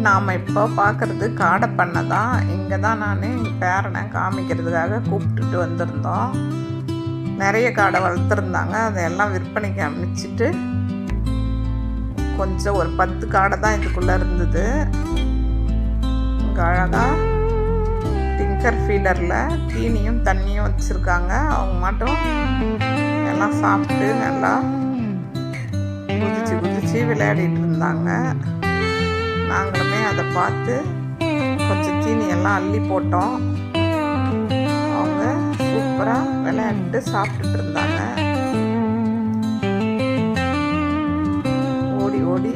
நாம் இப்போ பார்க்குறது காடை பண்ணை தான். இங்கே தான் நான் எங்கள் பேரனை காமிக்கிறதுக்காக கூப்பிட்டுட்டு வந்திருந்தோம். நிறைய காடை வளர்த்துருந்தாங்க. அதையெல்லாம் விற்பனைக்கு அமைச்சிட்டு கொஞ்சம் ஒரு 10 காடை தான் இதுக்குள்ளே இருந்தது. இங்கே அழகாக டிங்கர் ஃபீடரில் தீனியும் தண்ணியும் வச்சுருக்காங்க. அவங்க மட்டும் எல்லாம் சாப்பிட்டு நல்லா குதிச்சு குதிச்சு விளையாடிட்டு இருந்தாங்க. நாங்களுமே அதை பார்த்து கொஞ்சம் தீனியெல்லாம் அள்ளி போட்டோம். அவங்க சூப்பராக விளையாடிட்டு சாப்பிட்டுட்டு இருந்தாங்க. ஓடி ஓடி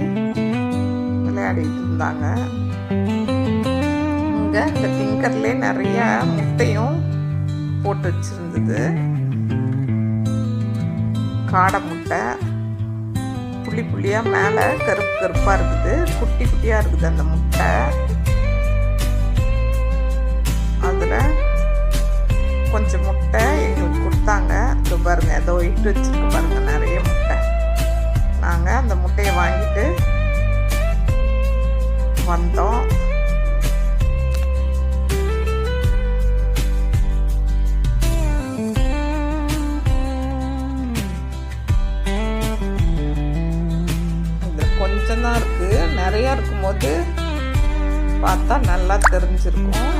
விளையாடிட்டு இருந்தாங்க. இங்கே இந்த டிங்கர்லேயே நிறைய முட்டையும் போட்டு வச்சுருந்தது. காடை முட்டை புள்ளி புள்ளியாக மேலே கருப்பு கருப்பாக இருக்குது. குட்டி குட்டியாக இருக்குது அந்த முட்டை. அதில் கொஞ்சம் முட்டை எங்களுக்கு கொடுத்தாங்க. இதோ பாருங்க, ஏதோ இட்டு வச்சுருக்கு பாருங்க, நிறைய முட்டை. நாங்கள் அந்த முட்டையை வாங்கிட்டு வந்தோம். கொஞ்சம் தான் இருக்குது. நிறையா இருக்கும்போது பார்த்தா நல்லா தெரிஞ்சிருக்கும்.